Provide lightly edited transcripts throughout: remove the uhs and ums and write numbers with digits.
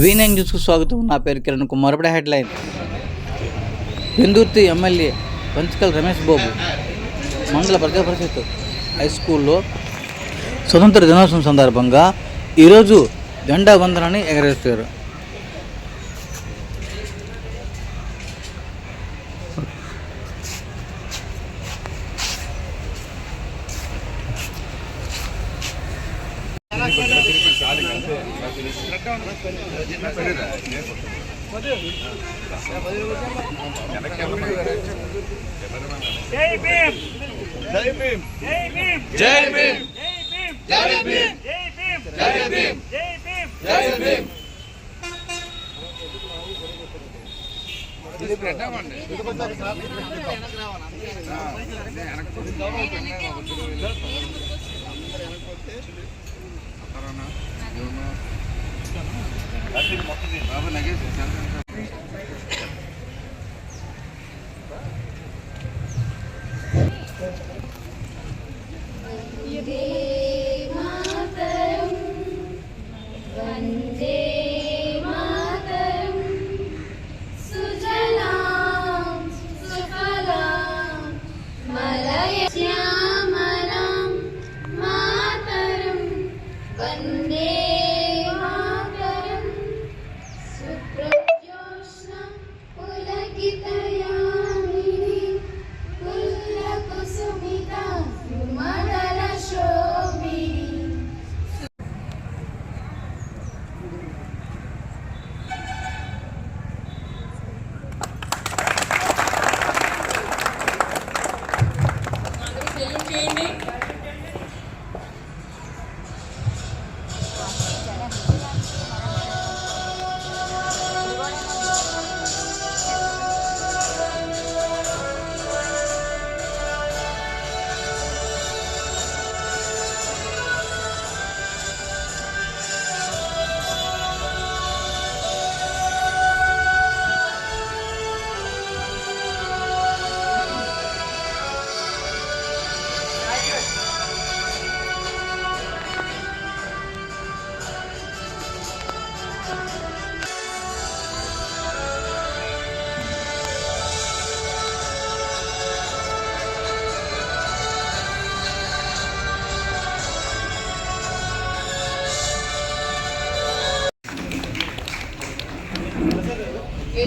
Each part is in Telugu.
V9 న్యూస్కు స్వాగతం. నా పేరు కిరణ్ కుమార్. ఇప్పుడు హెడ్లైన్. పెందుర్తి ఎమ్మెల్యే పంచకల్ రమేష్ బాబు మండల ప్రజా పరిషత్ హై స్కూల్లో స్వతంత్ర దినోత్సవం సందర్భంగా ఈరోజు జెండా వందనాన్ని ఎగరేస్తారు. జై భీమ్ జై భీమ్ జై భీమ్ జై భీమ్ జై భీమ్ జై భీమ్ జై భీమ్ జై భీమ్ జై భీమ్ ఇది పెట్టామండి ఇది కొంచెం వెనక రావాలి బాబు నగేష్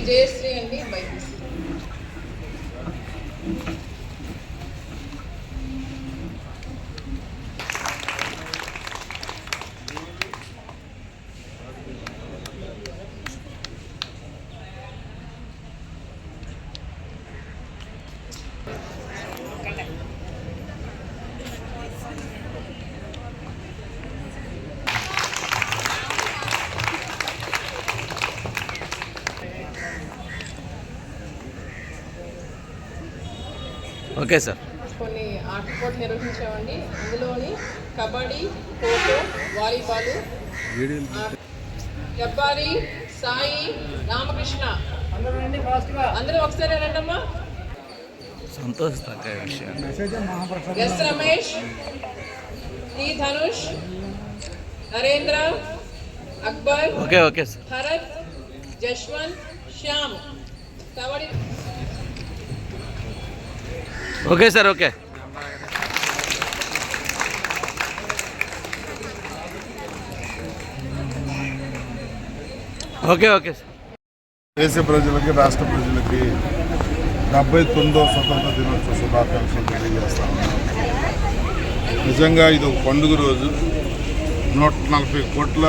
జయశ్రీ అండి బైపీసీ. Okay sir. కొన్ని ఆట పోటీలు నిర్వహించామండి. అందులోని కబడ్డీ, ఖోఖో, వాలీబాల్, జబ్బారి, సాయి, రామకృష్ణ అందరూ ఒకసారి రండమ్మా. సంతోష్ విషయం. S Ramesh, T Dhanush, Narendra, Akbar, okay okay sir. Bharat, Jaswanth, Shyam. Kabaddi okay sir. Okay okay okay sir. దేశ ప్రజలకి రాష్ట్ర ప్రజలకి 79వ స్వతంత్ర దినోత్సవ శుభాకాంక్షలు తెలియజేస్తాను. నిజంగా ఇది ఒక పండుగ రోజు. 140 కోట్ల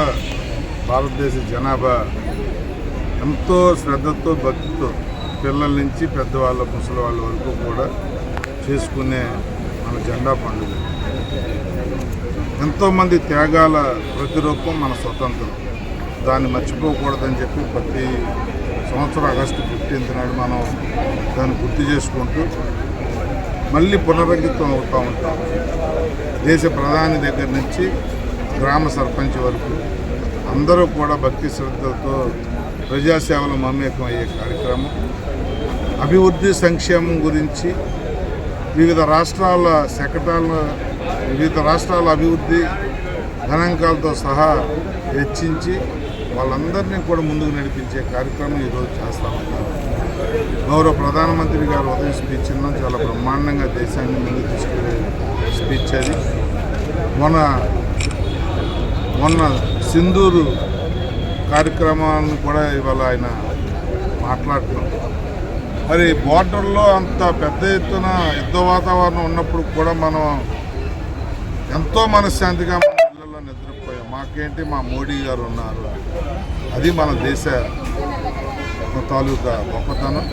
భారతదేశ జనాభా ఎంతో శ్రద్ధతో భక్తితో పిల్లల నుంచి పెద్దవాళ్ళ ముసలి వాళ్ళ వరకు కూడా చేసుకునే మన జెండా పండుగ. ఎంతోమంది త్యాగాల ప్రతిరూపం మన స్వతంత్రం. దాన్ని మర్చిపోకూడదని చెప్పి ప్రతి సంవత్సరం ఆగస్టు 15 నాడు మనం దాన్ని గుర్తు చేసుకుంటూ మళ్ళీ పునరంకితం అవుతూ ఉంటాం. దేశ ప్రధాని దగ్గర నుంచి గ్రామ సర్పంచ్ వరకు అందరూ కూడా భక్తి శ్రద్ధలతో ప్రజాసేవలు మమేకం అయ్యే కార్యక్రమం. అభివృద్ధి సంక్షేమం గురించి వివిధ రాష్ట్రాల వివిధ రాష్ట్రాల అభివృద్ధి గణాంకాలతో సహా వెచ్చించి వాళ్ళందరినీ కూడా ముందుకు నడిపించే కార్యక్రమం ఈరోజు చేస్తూ ఉంటారు. గౌరవ ప్రధానమంత్రి గారు ఉదయం స్పీచ్ ఇన్నాం, చాలా బ్రహ్మాండంగా దేశాన్ని ముందుకు తీసుకెళ్లే స్పీచ్ అది. మొన్న సింధూరు కార్యక్రమాన్ని కూడా ఇవాళ ఆయన మాట్లాడుతున్నాం. మరి బోర్డర్లో అంత పెద్ద ఎత్తున యుద్ధ వాతావరణం ఉన్నప్పుడు కూడా మనం ఎంతో మనశ్శాంతిగా మన ఇళ్లలో నిద్రపోయాం. మాకేంటి, మా మోడీ గారు ఉన్నారు, అది మన దేశ తాలూకా గొప్పతనం.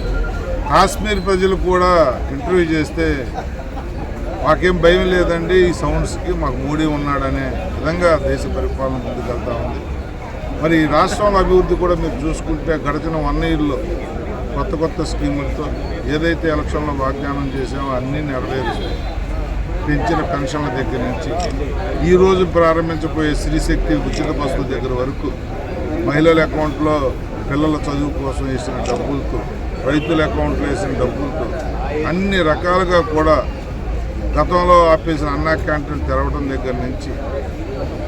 కాశ్మీర్ ప్రజలు కూడా ఇంటర్వ్యూ చేస్తే మాకేం భయం లేదండి, ఈ సౌండ్స్కి మాకు మోడీ ఉన్నాడనే విధంగా దేశ పరిపాలన ముందుకెళ్తా ఉంది. మరి ఈ రాష్ట్రంలో అభివృద్ధి కూడా మీరు చూసుకుంటే గడిచిన 1 ఇయర్లో కొత్త స్కీములతో ఏదైతే ఎలక్షన్లో వాగ్దానం చేసామో అన్నీ నెరవేరుస్తాయి. పెంచిన పెన్షన్ల దగ్గర నుంచి ఈరోజు ప్రారంభించబోయే శ్రీశక్తి ఉచిత బస్సుల దగ్గర వరకు, మహిళల అకౌంట్లో పిల్లల చదువు కోసం వేసిన డబ్బులతో, రైతుల అకౌంట్లో వేసిన డబ్బులతో అన్ని రకాలుగా కూడా గతంలో ఆపేసిన అన్నా క్యాంటీన్ తెరవడం దగ్గర నుంచి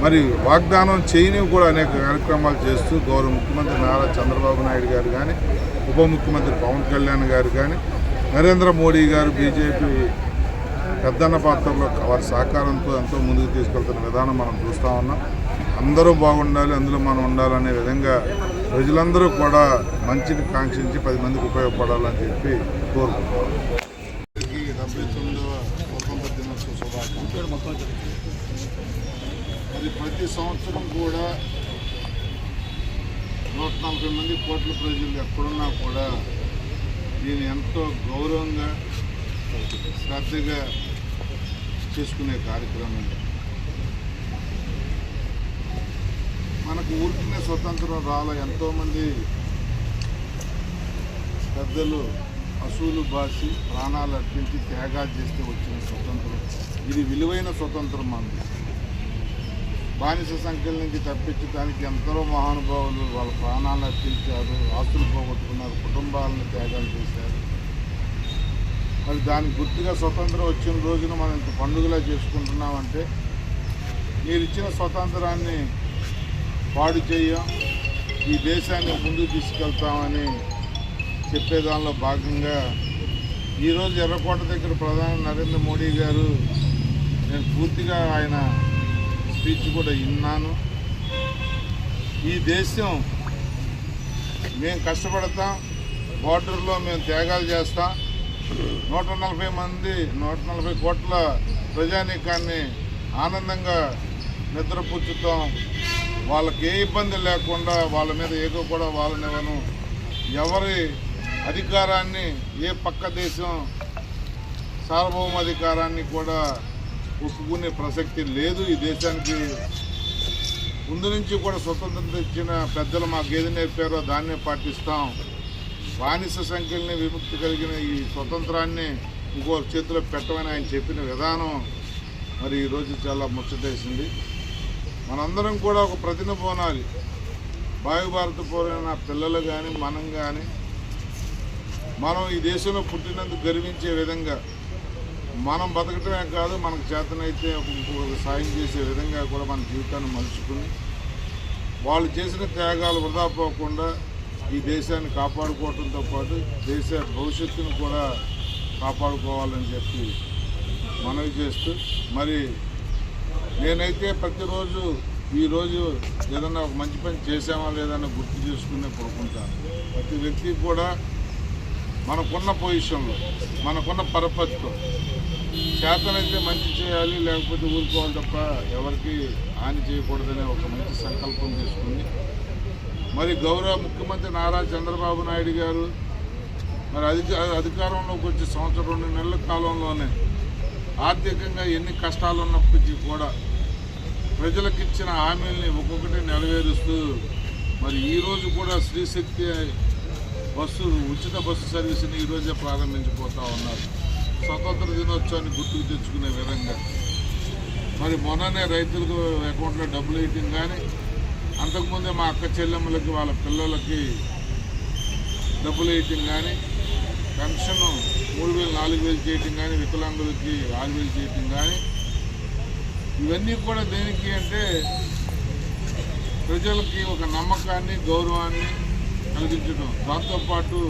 మరి వాగ్దానం చేయనివి కూడా అనేక కార్యక్రమాలు చేస్తూ గౌరవ ముఖ్యమంత్రి నారా చంద్రబాబు నాయుడు గారు కానీ, ఉప ముఖ్యమంత్రి పవన్ కళ్యాణ్ గారు కానీ, నరేంద్ర మోడీ గారు బీజేపీ పెద్దన్న పాత్రలో వారి సహకారంతో ఎంతో ముందుకు తీసుకెళ్తున్న విధానం మనం చూస్తూ ఉన్నాం. అందరూ బాగుండాలి, అందులో మనం ఉండాలనే విధంగా ప్రజలందరూ కూడా మంచిని కాంక్షించి 10 మందికి ఉపయోగపడాలని చెప్పి కోరుకుంటున్నాం. 79వ స్వతంత్ర దినోత్సవ శుభాకాంక్షలు. అది ప్రతి సంవత్సరం కూడా 140 మంది కోట్ల ప్రజలు ఎక్కడున్నా కూడా దీన్ని ఎంతో గౌరవంగా శ్రద్ధగా చేసుకునే కార్యక్రమం. మనకు ఊరికినే స్వతంత్రం రాల, ఎంతోమంది పెద్దలు అసూలు బాసి ప్రాణాలు అర్పించి త్యాగాలు చేస్తే వచ్చిన స్వతంత్రం. ఇది విలువైన స్వతంత్రం. మనది బానిస సంఖ్యల నుంచి తప్పించడానికి ఎందరో మహానుభావులు వాళ్ళ ప్రాణాలను అర్పించారు, ఆస్తులు పోగొట్టుకున్నారు, కుటుంబాలను త్యాగాలు చేశారు. మరి దానికి గుర్తుగా స్వతంత్రం వచ్చిన రోజున మనం ఇంత పండుగలా చేసుకుంటున్నామంటే మీరు ఇచ్చిన స్వతంత్రాన్ని పాడు చేయం, ఈ దేశాన్ని ముందుకు తీసుకెళ్తామని చెప్పేదానిలో భాగంగా ఈరోజు ఎర్రకోట దగ్గర ప్రధాని నరేంద్ర మోడీ గారు, నేను పూర్తిగా ఆయన స్పీచ్ కూడా విన్నాను. ఈ దేశం మేము కష్టపడతాం, బార్డర్లో మేము త్యాగాలు చేస్తాం, 140 కోట్ల ప్రజానీకాన్ని ఆనందంగా నిద్రపుచ్చుతాం, వాళ్ళకి ఏ ఇబ్బంది లేకుండా వాళ్ళ మీద ఏదో కూడా వాళ్ళనివ్వను, ఎవరి అధికారాన్ని ఏ పక్క దేశం సార్వభౌమాధికారాన్ని కూడా ఒప్పుకునే ప్రసక్తి లేదు. ఈ దేశానికి ముందు నుంచి కూడా స్వతంత్రం తెచ్చిన పెద్దలు మాకు ఏది నేర్పారో దాన్నే పాటిస్తాం. బానిస సంఖ్యల్ని విముక్తి కలిగిన ఈ స్వతంత్రాన్ని ఇంకో చేతిలో పెట్టమని ఆయన చెప్పిన విధానం మరి ఈరోజు చాలా ముచ్చటేసింది. మనందరం కూడా ఒక ప్రతినిధి పోనాలి. భారత పౌరులైన పిల్లలు కానీ మనం కానీ మనం ఈ దేశంలో పుట్టినందుకు గర్వించే విధంగా మనం బతకటమే కాదు, మనకు చేతనైతే ఇంకొక సాయం చేసే విధంగా కూడా మన జీవితాన్ని మలుచుకుని వాళ్ళు చేసిన త్యాగాలు వృధా పోకుండా ఈ దేశాన్ని కాపాడుకోవడంతో పాటు దేశ భవిష్యత్తును కూడా కాపాడుకోవాలని చెప్పి మనవి చేస్తూ, మరి నేనైతే ప్రతిరోజు ఈరోజు ఏదన్నా ఒక మంచి పని చేసామా లేదన్నా గుర్తు చేసుకునే పడుకుంటాను. ప్రతి వ్యక్తి కూడా మనకున్న పొజిషన్లో, మనకున్న పరపతితో చేతనైతే మంచి చేయాలి, లేకపోతే ఊరుకోవాలి తప్ప ఎవరికి హాని చేయకూడదనే ఒక మంచి సంకల్పం తీసుకుని మరి గౌరవ ముఖ్యమంత్రి నారా చంద్రబాబు నాయుడు గారు మరి అధికారంలోకి వచ్చి 1-2 నెలల కాలంలోనే ఆర్థికంగా ఎన్ని కష్టాలు ఉన్నప్పటికీ కూడా ప్రజలకు ఇచ్చిన హామీల్ని ఒక్కొక్కటి నెరవేరుస్తూ మరి ఈరోజు కూడా శ్రీశక్తి ఉచిత బస్సు సర్వీస్ని ఈరోజే ప్రారంభించిపోతూ ఉన్నారు. స్వతంత్ర దినోత్సవాన్ని గుర్తుకు తెచ్చుకునే విధంగా మరి మొన్ననే రైతులకు అకౌంట్లో డబ్బులు వేయటం కానీ, అంతకుముందే మా అక్క చెల్లెమ్మలకి వాళ్ళ పిల్లలకి డబ్బులు వేయటం కానీ, పెన్షన్ 3,000 4,000 చేయటం కానీ, వికలాంగులకి 6,000 చేయటం కానీ, ఇవన్నీ కూడా దేనికి అంటే ప్రజలకి ఒక నమ్మకాన్ని, గౌరవాన్ని కలిగించడం. దాంతోపాటు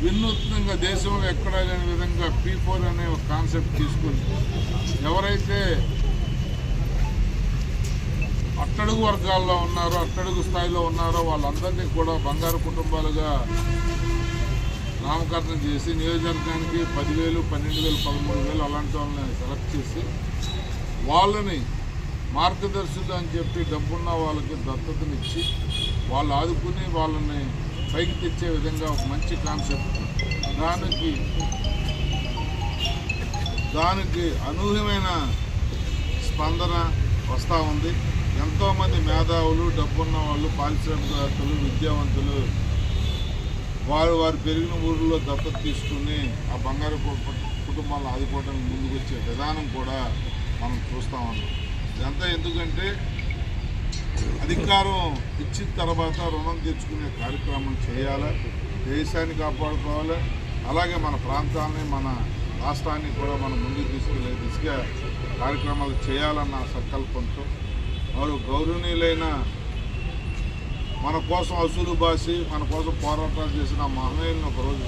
వినూత్నంగా దేశంలో ఎక్కడా లేని విధంగా P4 అనే ఒక కాన్సెప్ట్ తీసుకొని ఎవరైతే అట్టడుగు వర్గాల్లో ఉన్నారో, అట్టడుగు స్థాయిలో ఉన్నారో వాళ్ళందరినీ కూడా బంగారు కుటుంబాలుగా నామకరణం చేసి నియోజకవర్గానికి 10,000, 12,000, 13,000 అలాంటి వాళ్ళని సెలెక్ట్ చేసి వాళ్ళని మార్గదర్శులు అని చెప్పి డబ్బున్న వాళ్ళకి దత్తతనిచ్చి వాళ్ళు ఆదుకుని వాళ్ళని పైకి తెచ్చే విధంగా ఒక మంచి కాన్సెప్ట్. దానికి అనూహ్యమైన స్పందన వస్తూ ఉంది. ఎంతోమంది మేధావులు, డబ్బున్న వాళ్ళు, పారిశ్రామికవేత్తలు, విద్యావంతులు వారు పెరిగిన ఊళ్ళో దత్తత తీసుకుని ఆ బంగారు కుటుంబాలను ఆదుకోవడానికి ముందుకు వచ్చే విధానం కూడా మనం చూస్తూ ఉన్నాం. ఇదంతా ఎందుకంటే అధికారం ఇచ్చిన తర్వాత రుణం తెచ్చుకునే కార్యక్రమం చేయాలి, దేశాన్ని కాపాడుకోవాలి, అలాగే మన ప్రాంతాన్ని, మన రాష్ట్రాన్ని కూడా మనం ముందుకు తీసుకెళ్లే దిశగా కార్యక్రమాలు చేయాలన్న సంకల్పంతో వారు గౌరవనీయులైన మన కోసం అసూలు బాసి మన కోసం పోరాటాలు చేసిన మహనీయులను ఒకరోజు